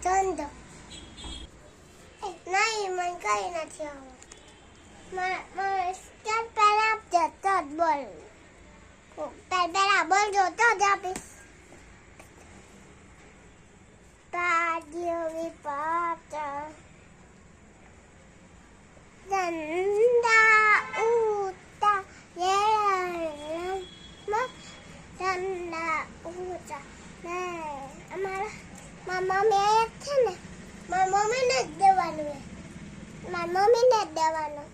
ધંધો નહીં મને કઈ નથી આવડતું ચાલ પહેલા આપજે તો જ બોલ પહેલા બોલજો તો જ આપીશ પાડ્યો વિપાતા ધંધા ઉતા ધંધા ઉતા ને અમારા મમ્મી એક છે ને મારી મમ્મીને જ દેવાનું મારી મમ્મીને જ દેવાનું